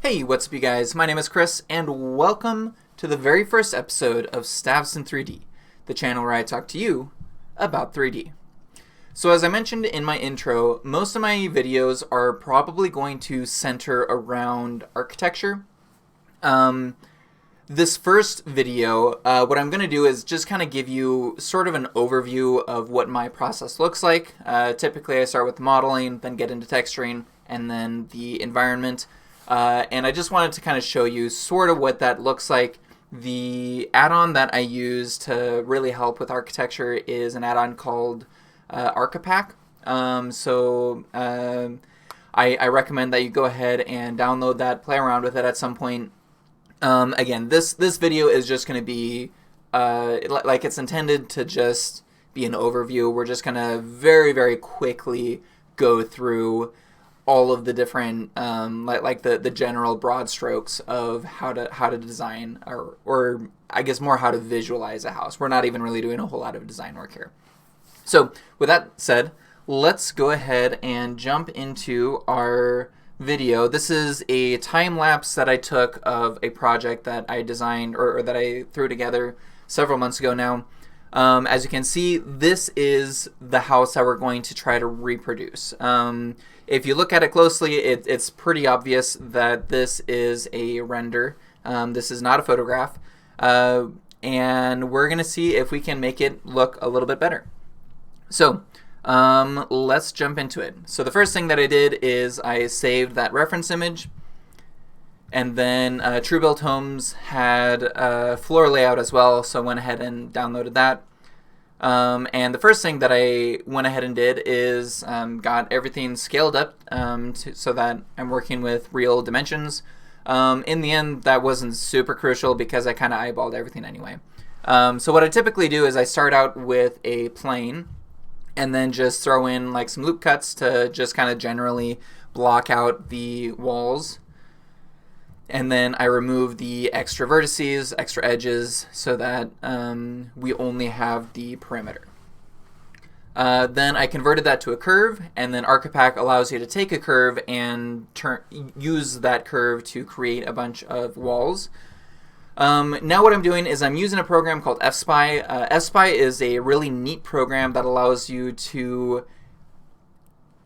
Hey, what's up you guys? My name is Chris, and welcome to the very first episode of Stavs in 3D, the channel where I talk to you about 3D. So as I mentioned in my intro, most of my videos are probably going to center around architecture. This first video, what I'm going to do is just kind of give you sort of an overview of what my process looks like. Typically I start with modeling, then get into texturing, and then the environment. And I just wanted to kind of show you sort of what that looks like. The add-on that I use to really help with architecture is an add-on called Archipack. I recommend that you go ahead and download that, play around with it at some point. Again, this video is just going to be like it's intended to just be an overview. We're just going to very, very quickly go through all of the different like the general broad strokes of how to design or I guess more how to visualize a house. We're not even really doing a whole lot of design work here. So with that said, let's go ahead and jump into our video. This is a time lapse that I took of a project that I designed or that I threw together several months ago now. As you can see, this is the house that we're going to try to reproduce. If you look at it closely, it's pretty obvious that this is a render. This is not a photograph. And we're going to see if we can make it look a little bit better. So let's jump into it. So the first thing that I did is I saved that reference image. And then True Built Homes had a floor layout as well, so I went ahead and downloaded that. And the first thing that I went ahead and did is got everything scaled up so that I'm working with real dimensions. In the end, that wasn't super crucial because I kind of eyeballed everything anyway. So what I typically do is I start out with a plane and then just throw in like some loop cuts to just kind of generally block out the walls. And then I remove the extra vertices, extra edges, so that we only have the perimeter. Then I converted that to a curve, and then Archipack allows you to take a curve and use that curve to create a bunch of walls. Now what I'm doing is I'm using a program called FSpy. FSpy is a really neat program that allows you to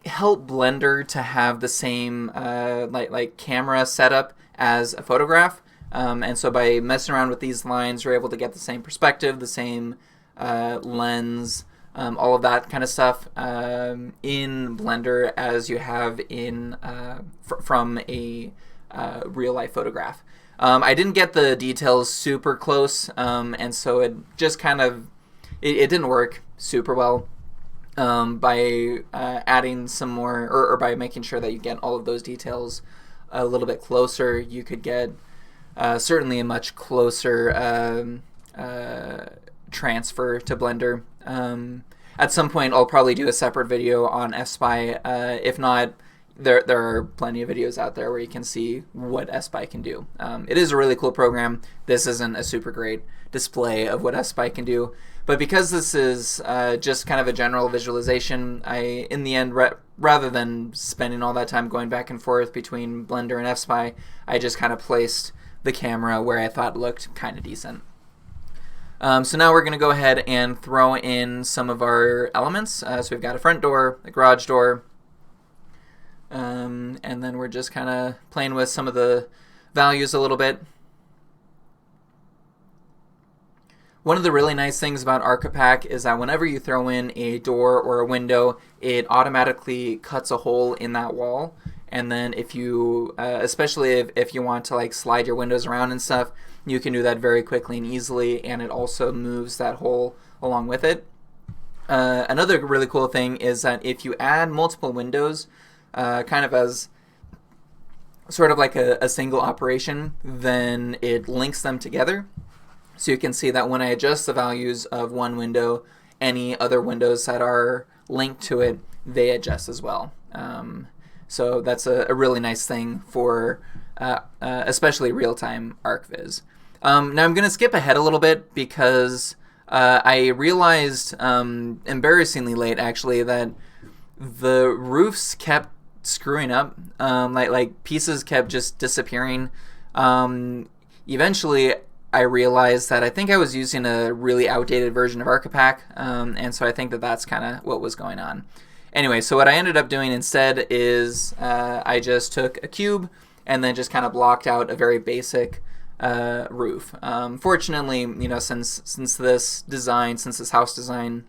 help Blender to have the same like camera setup as a photograph, and so by messing around with these lines, you're able to get the same perspective, the same lens, all of that kind of stuff in Blender as you have in from a real-life photograph. I didn't get the details super close, and so it just kind of it didn't work super well. By adding some more, or by making sure that you get all of those details a little bit closer, you could get certainly a much closer transfer to Blender. At some point, I'll probably do a separate video on FSpy. If not, there are plenty of videos out there where you can see what FSpy can do. It is a really cool program. This isn't a super great display of what FSpy can do, but because this is just kind of a general visualization, in the end, rather than spending all that time going back and forth between Blender and FSpy, I just kind of placed the camera where I thought looked kind of decent. So now we're going to go ahead and throw in some of our elements. So we've got a front door, a garage door, and then we're just kind of playing with some of the values a little bit. One of the really nice things about Archipack is that whenever you throw in a door or a window, it automatically cuts a hole in that wall. And then if you, especially if you want to like slide your windows around and stuff, you can do that very quickly and easily, and it also moves that hole along with it. Another really cool thing is that if you add multiple windows, kind of as sort of like a single operation, then it links them together. So you can see that when I adjust the values of one window, any other windows that are linked to it, they adjust as well. So that's a really nice thing for especially real-time Archviz. Now I'm going to skip ahead a little bit because I realized embarrassingly late actually that the roofs kept screwing up. Like pieces kept just disappearing. Eventually, I realized that I think I was using a really outdated version of Archipack, and so I think that that's kind of what was going on. Anyway, so what I ended up doing instead is I just took a cube and then just kind of blocked out a very basic roof. Fortunately, since this house design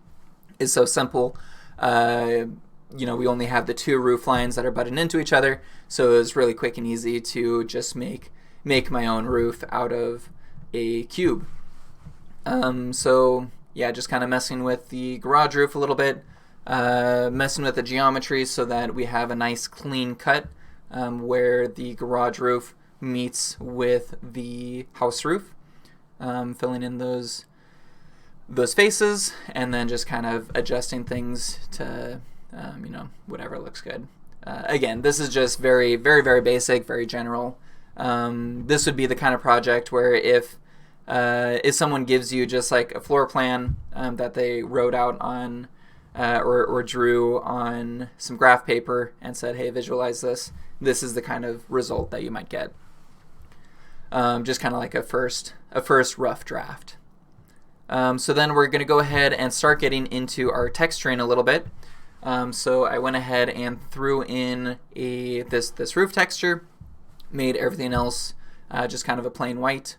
is so simple, we only have the two roof lines that are butted into each other, so it was really quick and easy to just make my own roof out of a cube. So yeah, just kind of messing with the garage roof a little bit, messing with the geometry so that we have a nice clean cut where the garage roof meets with the house roof, filling in those faces, and then just kind of adjusting things to whatever looks good. Again, this is just very, very, very basic, very general. This would be the kind of project where if someone gives you just like a floor plan that they wrote out on or drew on some graph paper and said, hey, visualize this, this is the kind of result that you might get. Just kind of like a first rough draft. So then we're going to go ahead and start getting into our texturing a little bit. So I went ahead and threw in this roof texture, made everything else just kind of a plain white.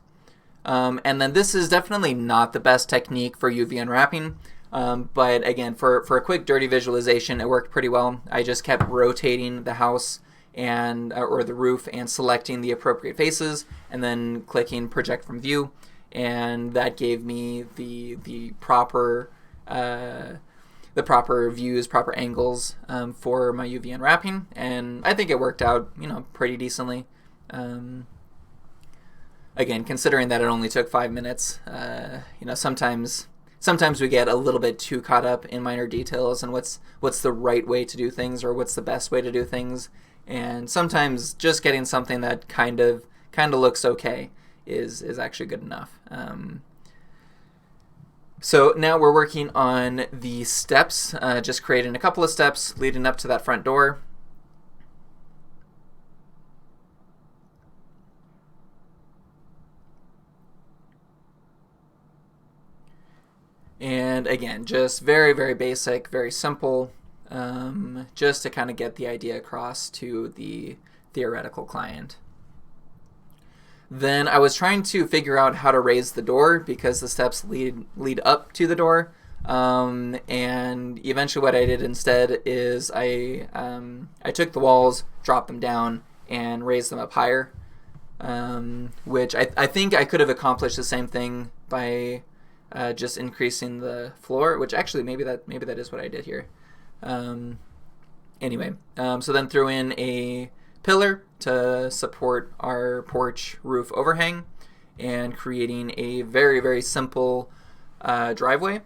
And then this is definitely not the best technique for UV unwrapping, but again, for a quick dirty visualization, it worked pretty well. I just kept rotating the house or the roof and selecting the appropriate faces, and then clicking project from view, and that gave me the proper views, proper angles for my UV unwrapping, and I think it worked out pretty decently. Again, considering that it only took 5 minutes, sometimes we get a little bit too caught up in minor details and what's the right way to do things or what's the best way to do things, and sometimes just getting something that kind of looks okay is actually good enough. So now we're working on the steps, just creating a couple of steps leading up to that front door. And again, just very, very basic, very simple, just to kind of get the idea across to the theoretical client. Then I was trying to figure out how to raise the door because the steps lead up to the door. And eventually what I did instead is I took the walls, dropped them down, and raised them up higher, which I think I could have accomplished the same thing by just increasing the floor, which actually maybe that is what I did here. Anyway, so then threw in a pillar to support our porch roof overhang and creating a very, very simple driveway.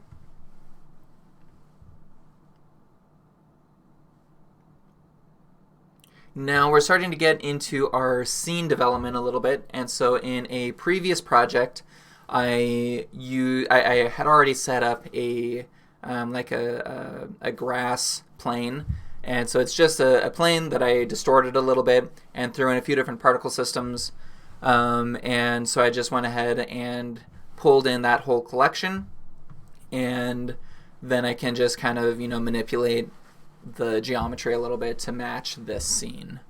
Now we're starting to get into our scene development a little bit, and so in a previous project I had already set up a grass plane, and so it's just a plane that I distorted a little bit and threw in a few different particle systems, and so I just went ahead and pulled in that whole collection, and then I can just kind of manipulate the geometry a little bit to match this scene.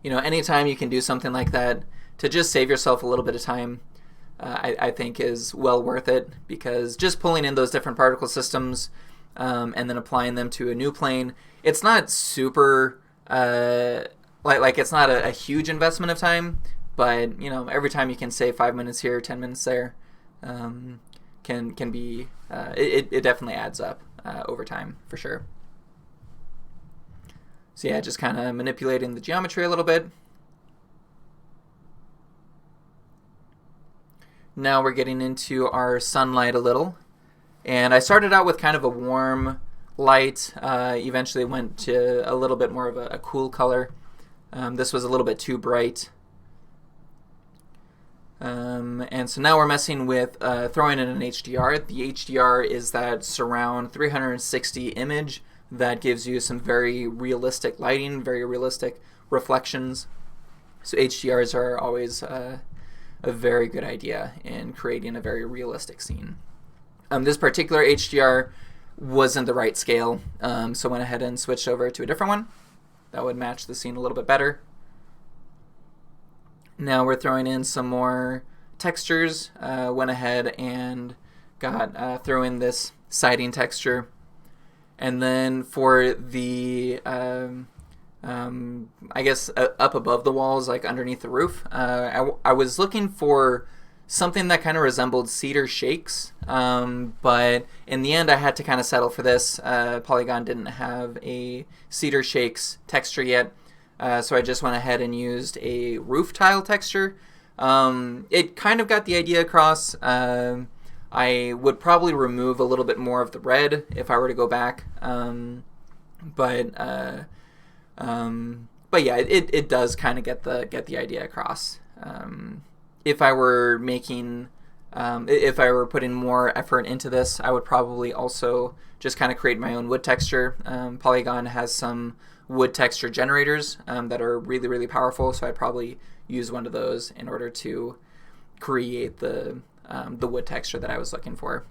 Anytime you can do something like that to just save yourself a little bit of time, I think is well worth it, because just pulling in those different particle systems and then applying them to a new plane, it's not super it's not a huge investment of time, but every time you can save 5 minutes here, 10 minutes there, can be it definitely adds up over time for sure. So yeah, just kind of manipulating the geometry a little bit. Now we're getting into our sunlight a little, and I started out with kind of a warm light, eventually went to a little bit more of a cool color. This was a little bit too bright, and so now we're messing with throwing in an HDR. The HDR is that surround 360 image that gives you some very realistic lighting, very realistic reflections. So HDRs are always a very good idea in creating a very realistic scene. This particular HDR wasn't the right scale, so I went ahead and switched over to a different one that would match the scene a little bit better. Now we're throwing in some more textures. Went ahead and throw in this siding texture. And then for the, I guess up above the walls, like underneath the roof, I was looking for something that kind of resembled cedar shakes, but in the end I had to kind of settle for this. Polygon didn't have a cedar shakes texture yet, so I just went ahead and used a roof tile texture. It kind of got the idea across. I would probably remove a little bit more of the red if I were to go back, but yeah, it does kind of get the idea across. If I were making, if I were putting more effort into this, I would probably also just kind of create my own wood texture. Polygon has some wood texture generators that are really, really powerful, so I'd probably use one of those in order to create the wood texture that I was looking for.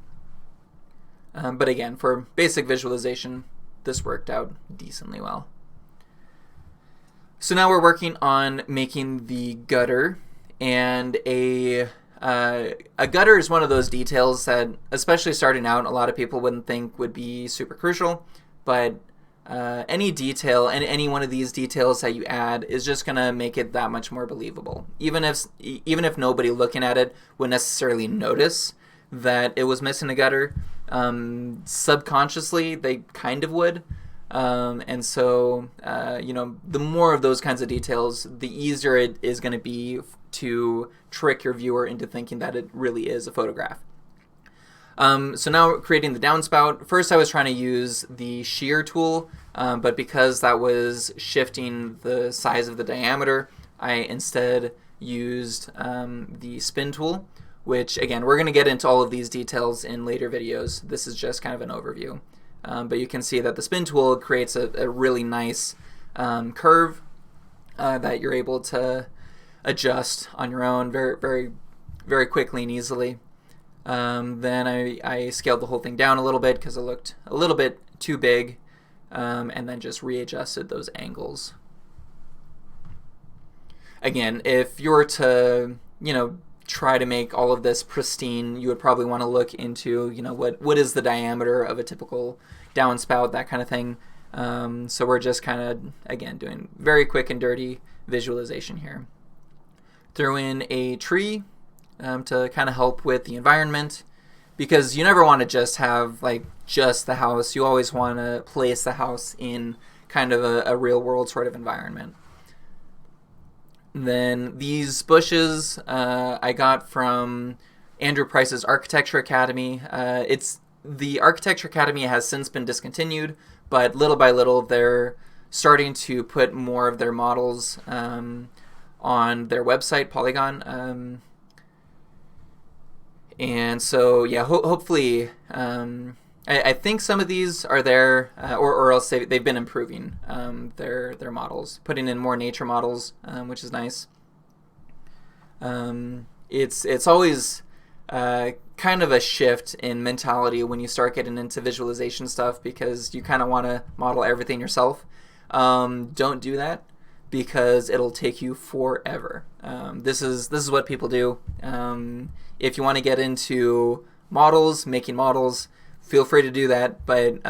But again, for basic visualization, this worked out decently well. So now we're working on making the gutter, and a gutter is one of those details that, especially starting out, a lot of people wouldn't think would be super crucial, but any detail, and any one of these details that you add is just going to make it that much more believable. Even if nobody looking at it would necessarily notice that it was missing a gutter, subconsciously they kind of would. And so, the more of those kinds of details, the easier it is going to be to trick your viewer into thinking that it really is a photograph. So now creating the downspout. First I was trying to use the shear tool, but because that was shifting the size of the diameter, I instead used the spin tool, which again, we're going to get into all of these details in later videos. This is just kind of an overview. But you can see that the spin tool creates a really nice curve that you're able to adjust on your own very, very, very quickly and easily. Then I scaled the whole thing down a little bit because it looked a little bit too big, and then just readjusted those angles. Again, if you were to, try to make all of this pristine, you would probably want to look into, what is the diameter of a typical downspout, that kind of thing. So we're just kind of, again, doing very quick and dirty visualization here. Throw in a tree to kind of help with the environment, because you never want to just have just the house. You always want to place the house in kind of a real world sort of environment. Then these bushes I got from Andrew Price's Architecture Academy. The Architecture Academy has since been discontinued, but little by little they're starting to put more of their models on their website, Polygon. And so, yeah, hopefully, I think some of these are there, or else they've been improving their models, putting in more nature models, which is nice. It's always kind of a shift in mentality when you start getting into visualization stuff, because you kind of want to model everything yourself. Don't do that, because it'll take you forever. This is what people do. If you want to get into models, making models, feel free to do that, but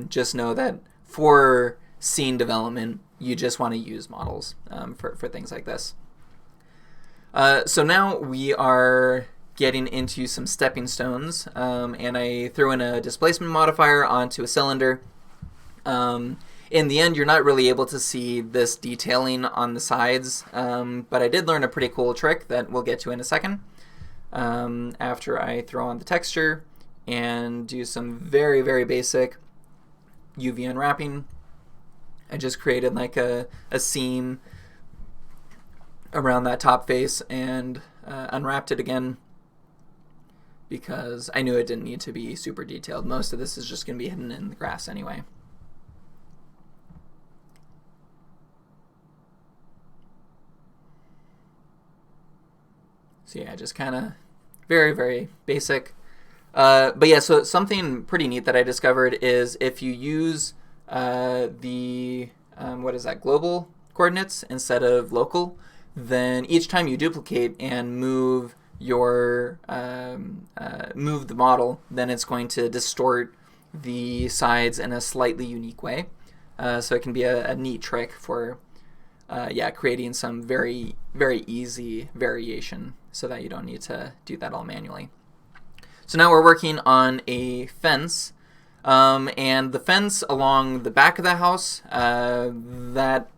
just know that for scene development, you just want to use models for things like this. So now we are getting into some stepping stones, and I threw in a displacement modifier onto a cylinder. In the end, you're not really able to see this detailing on the sides, but I did learn a pretty cool trick that we'll get to in a second. After I throw on the texture and do some very, very basic UV unwrapping, I just created like a seam around that top face and unwrapped it again, because I knew it didn't need to be super detailed. Most of this is just going to be hidden in the grass anyway. So yeah, just kind of very, very basic. But yeah, so something pretty neat that I discovered is if you use what is that, global coordinates instead of local, then each time you duplicate and move your move the model, then it's going to distort the sides in a slightly unique way. So it can be a neat trick for creating some very, very easy variation so that you don't need to do that all manually. So now we're working on a fence, and the fence along the back of the house, that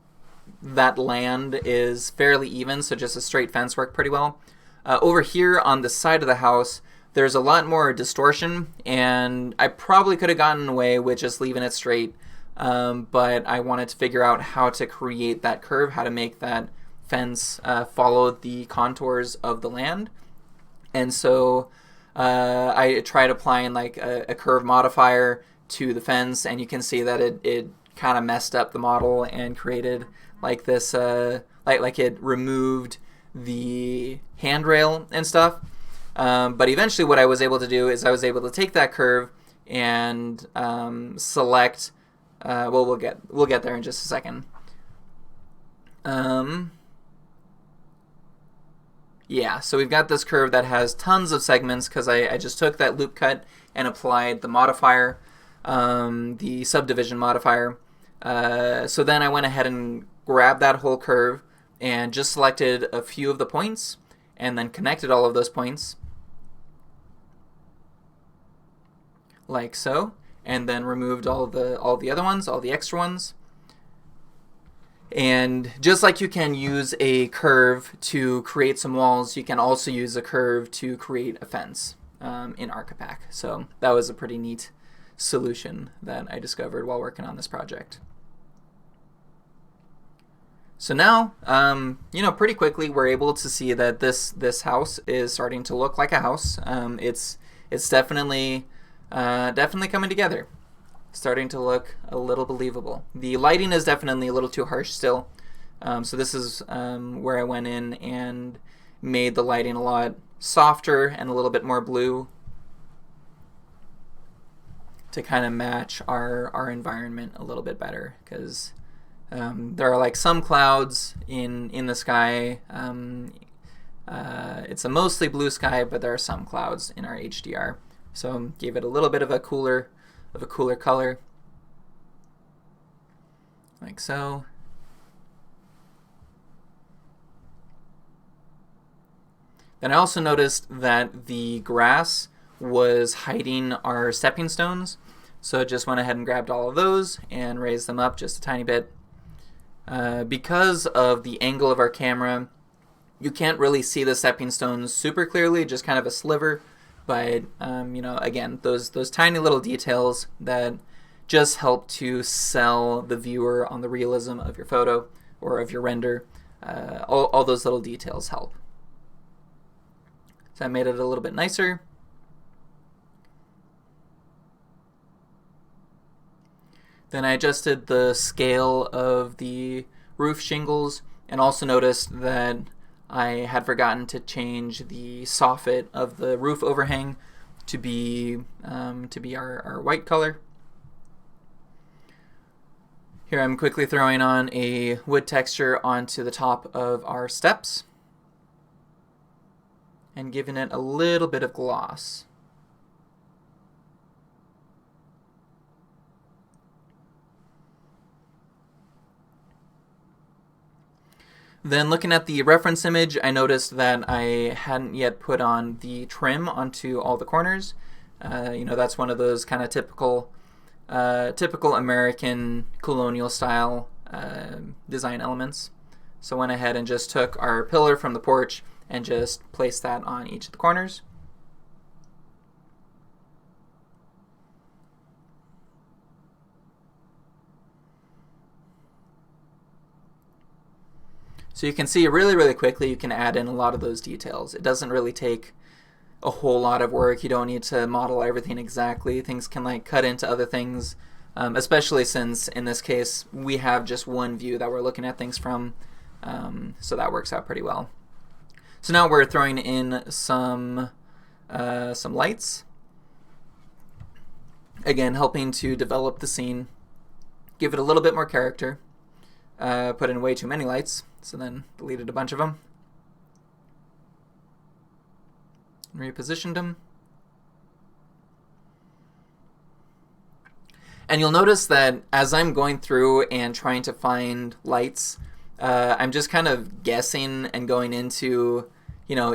land is fairly even, so just a straight fence worked pretty well. Over here on the side of the house, there's a lot more distortion, and I probably could have gotten away with just leaving it straight, but I wanted to figure out how to create that curve, how to make that fence follow the contours of the land. And so I tried applying like a curve modifier to the fence, and you can see that it kind of messed up the model and created like this, like it removed the handrail and stuff. But eventually what I was able to do is I was able to take that curve and select, well, we'll get there in just a second. Yeah, so we've got this curve that has tons of segments because I just took that loop cut and applied the modifier, the subdivision modifier. So then I went ahead and grabbed that whole curve and just selected a few of the points and then connected all of those points like so, and then removed all the other ones, all the extra ones. And just like you can use a curve to create some walls, you can also use a curve to create a fence in Archipack. So that was a pretty neat solution that I discovered while working on this project. So now, pretty quickly we're able to see that this house is starting to look like a house. It's definitely coming together. Starting to look a little believable. The lighting is definitely a little too harsh still. So this is where I went in and made the lighting a lot softer and a little bit more blue to kind of match our environment a little bit better, because there are like some clouds in the sky. It's a mostly blue sky, but there are some clouds in our HDR. So gave it a little bit of a cooler color, like so. Then I also noticed that the grass was hiding our stepping stones, so I just went ahead and grabbed all of those and raised them up just a tiny bit. Because of the angle of our camera, you can't really see the stepping stones super clearly, just kind of a sliver. But again, those tiny little details that just help to sell the viewer on the realism of your photo or of your render, all those little details help. So I made it a little bit nicer. Then I adjusted the scale of the roof shingles, and also noticed that I had forgotten to change the soffit of the roof overhang to be our white color. Here I'm quickly throwing on a wood texture onto the top of our steps and giving it a little bit of gloss. Then looking at the reference image, I noticed that I hadn't yet put on the trim onto all the corners. That's one of those kind of typical American colonial style design elements. So I went ahead and just took our pillar from the porch and just placed that on each of the corners. So you can see really, really quickly you can add in a lot of those details. It doesn't really take a whole lot of work. You don't need to model everything exactly. Things can like cut into other things, especially since in this case we have just one view that we're looking at things from, so that works out pretty well. So now we're throwing in some lights. Again, helping to develop the scene, give it a little bit more character. Put in way too many lights, so then deleted a bunch of them. Repositioned them. And you'll notice that as I'm going through and trying to find lights, I'm just kind of guessing and going into,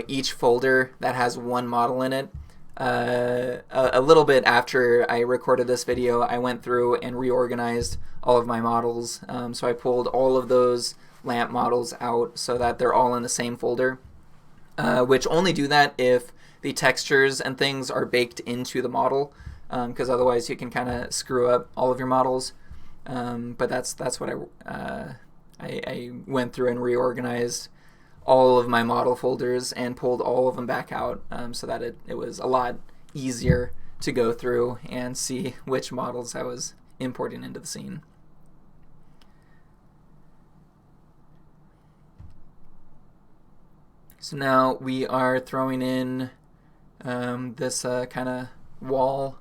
each folder that has one model in it. A little bit after I recorded this video, I went through and reorganized all of my models. So I pulled all of those lamp models out so that they're all in the same folder, which only do that if the textures and things are baked into the model, because otherwise you can kind of screw up all of your models. But that's what I went through and reorganized all of my model folders and pulled all of them back out, so that it was a lot easier to go through and see which models I was importing into the scene. So now we are throwing in this kind of wall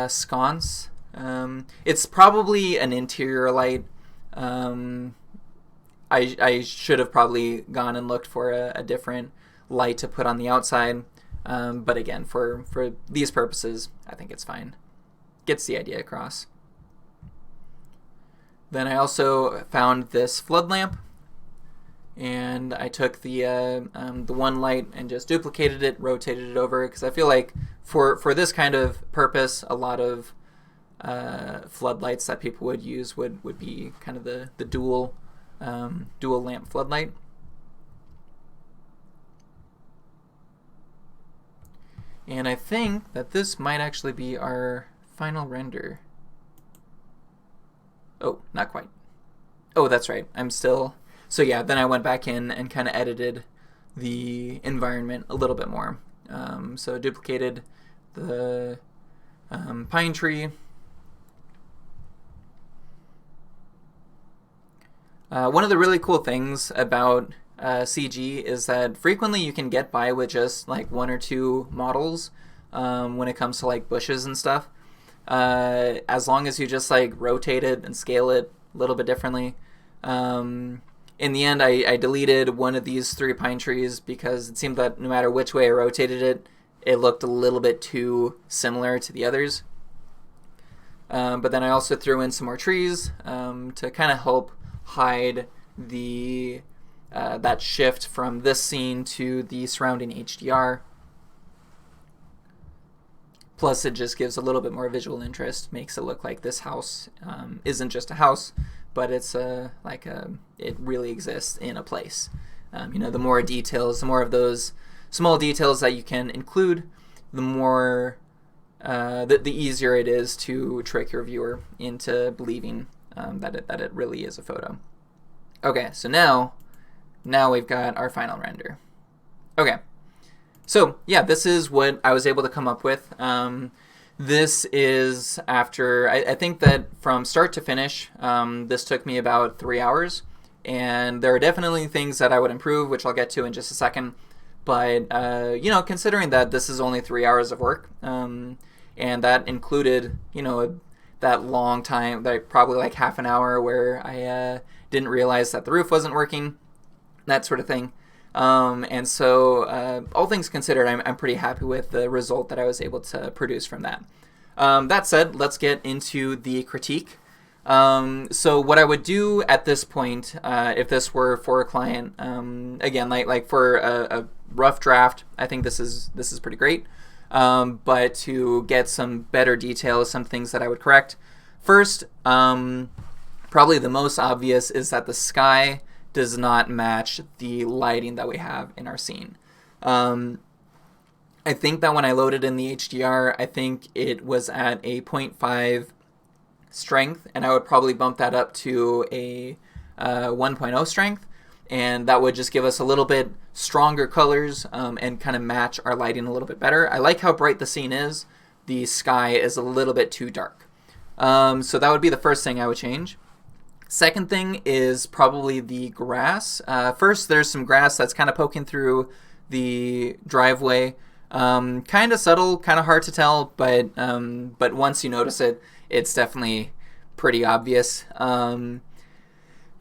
sconce. It's probably an interior light. I should have probably gone and looked for a different light to put on the outside, but again, for these purposes, I think it's fine. Gets the idea across. Then I also found this flood lamp, and I took the one light and just duplicated it, rotated it over, because I feel like for this kind of purpose, a lot of floodlights that people would use would be kind of the dual lamp floodlight. And I think that this might actually be our final render. Oh, not quite. Oh, that's right. So yeah, then I went back in and kind of edited the environment a little bit more. So duplicated the pine tree. One of the really cool things about CG is that frequently you can get by with just like one or two models when it comes to like bushes and stuff. As long as you just like rotate it and scale it a little bit differently. In the end, I deleted one of these 3 pine trees because it seemed that no matter which way I rotated it, it looked a little bit too similar to the others. But then I also threw in some more trees to kind of help hide the that shift from this scene to the surrounding HDR. Plus, it just gives a little bit more visual interest, makes it look like this house isn't just a house, but it's it really exists in a place. The more details, the more of those small details that you can include, the more the easier it is to trick your viewer into believing that it really is a photo. Okay, so now we've got our final render. Okay, so yeah, this is what I was able to come up with. This is after, I think that from start to finish, this took me about 3 hours, and there are definitely things that I would improve, which I'll get to in just a second. But considering that this is only 3 hours of work, and that included that long time, probably like half an hour where I didn't realize that the roof wasn't working, that sort of thing. And so all things considered, I'm pretty happy with the result that I was able to produce from that. That said, let's get into the critique. So what I would do at this point, if this were for a client, again, like for a rough draft, I think this is pretty great. But to get some better details, some things that I would correct. First, probably the most obvious is that the sky does not match the lighting that we have in our scene. I think that when I loaded in the HDR, I think it was at a 0.5 strength, and I would probably bump that up to a 1.0 strength, and that would just give us a little bit stronger colors and kind of match our lighting a little bit better. I like how bright the scene is. The sky is a little bit too dark. So that would be the first thing I would change. Second thing is probably the grass. First, there's some grass that's kind of poking through the driveway. Kind of subtle, kind of hard to tell, but once you notice it, it's definitely pretty obvious.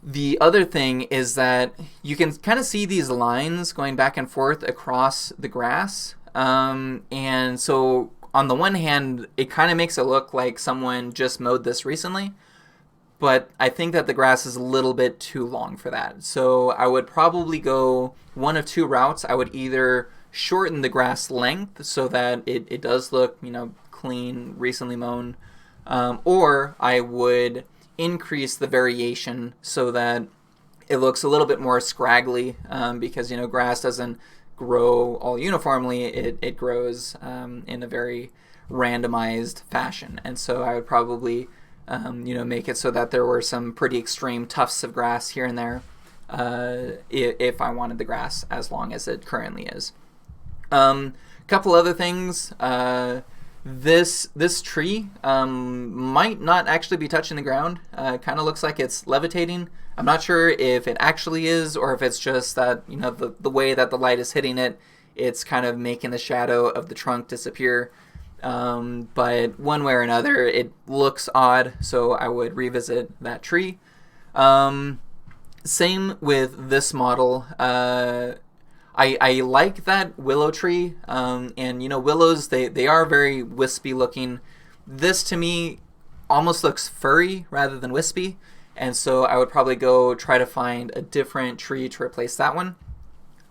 The other thing is that you can kind of see these lines going back and forth across the grass. And so on the one hand, it kind of makes it look like someone just mowed this recently, but I think that the grass is a little bit too long for that. So I would probably go one of two routes. I would either shorten the grass length so that it does look, clean, recently mown, or I would increase the variation so that it looks a little bit more scraggly, because grass doesn't grow all uniformly. It grows in a very randomized fashion, and so I would probably make it so that there were some pretty extreme tufts of grass here and there, if I wanted the grass as long as it currently is. Couple other things. This tree might not actually be touching the ground. Kind of looks like it's levitating. I'm not sure if it actually is, or if it's just that the way that the light is hitting it, it's kind of making the shadow of the trunk disappear. But one way or another, it looks odd, so I would revisit that tree. Same with this model. I like that willow tree, and willows, they are very wispy looking. This to me almost looks furry rather than wispy, and so I would probably go try to find a different tree to replace that one.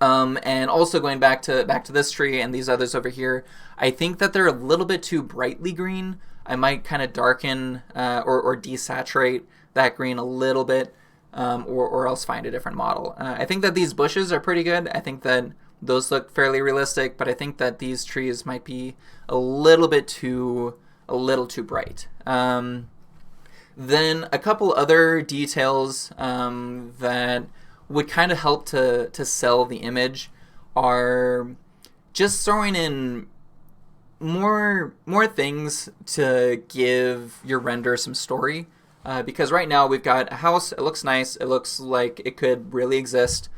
And also going back to this tree and these others over here, I think that they're a little bit too brightly green. I might kind of darken or desaturate that green a little bit. Or else find a different model. I think that these bushes are pretty good. I think that those look fairly realistic, but I think that these trees might be a little too bright. Then a couple other details that would kind of help to sell the image are just throwing in more things to give your render some story. Because right now we've got a house, it looks nice, it looks like it could really exist.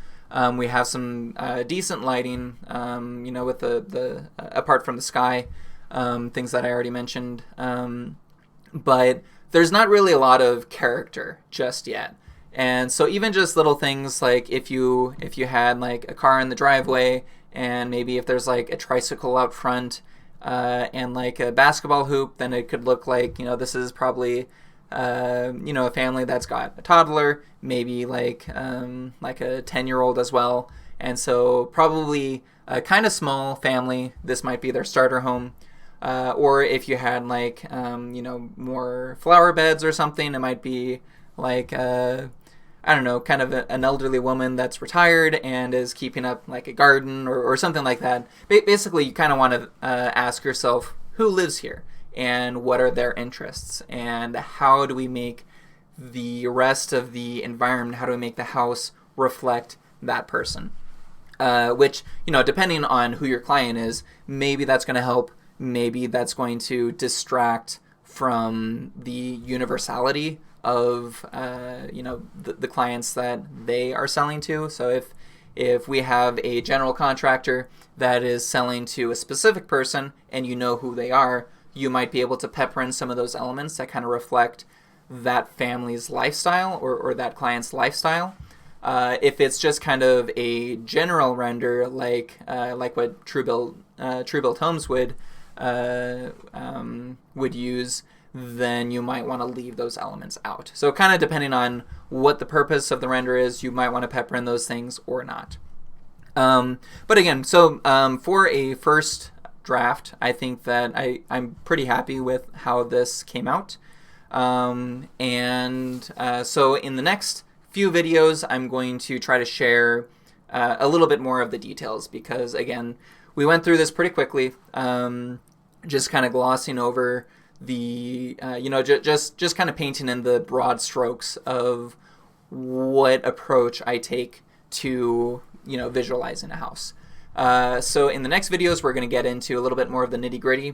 We have some decent lighting, with the apart from the sky, things that I already mentioned. But there's not really a lot of character just yet. And so even just little things like if you had like a car in the driveway, and maybe if there's like a tricycle out front, and like a basketball hoop, then it could look like, this is probably a family that's got a toddler, maybe like a 10-year-old as well, and so probably a kind of small family. This might be their starter home, or if you had like more flower beds or something, it might be like kind of an elderly woman that's retired and is keeping up like a garden or something like that. Basically, you kind of want to ask yourself, who lives here? And what are their interests, and how do we make the rest of the environment, how do we make the house reflect that person? Which, depending on who your client is, maybe that's going to help, maybe that's going to distract from the universality of, the clients that they are selling to. So if we have a general contractor that is selling to a specific person and you know who they are, you might be able to pepper in some of those elements that kind of reflect that family's lifestyle or that client's lifestyle. If it's just kind of a general render, like what True Built Homes would use, then you might want to leave those elements out. So kind of depending on what the purpose of the render is, you might want to pepper in those things or not. But again, so for a first draft, I think that I'm pretty happy with how this came out. So in the next few videos, I'm going to try to share a little bit more of the details, because again, we went through this pretty quickly, just kind of glossing over the, just kind of painting in the broad strokes of what approach I take to, visualizing a house. So in the next videos, we're going to get into a little bit more of the nitty-gritty.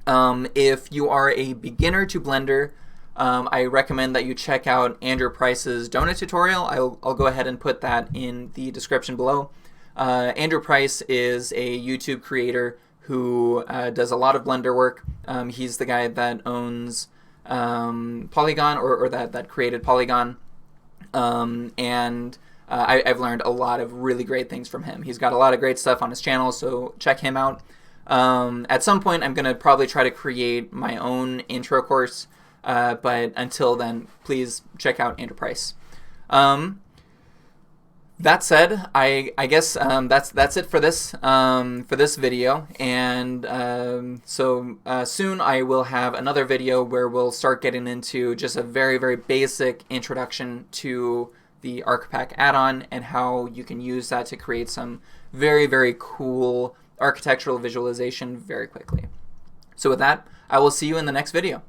If you are a beginner to Blender, I recommend that you check out Andrew Price's donut tutorial. I'll go ahead and put that in the description below. Andrew Price is a YouTube creator who does a lot of Blender work. He's the guy that owns Polygon, or that created Polygon. I've learned a lot of really great things from him. He's got a lot of great stuff on his channel, so check him out. At some point, I'm going to probably try to create my own intro course, but until then, please check out Andrew Price. That said, I guess that's it for this video, and soon I will have another video where we'll start getting into just a very basic introduction to the ArchPack add-on and how you can use that to create some very cool architectural visualization very quickly. So with that, I will see you in the next video.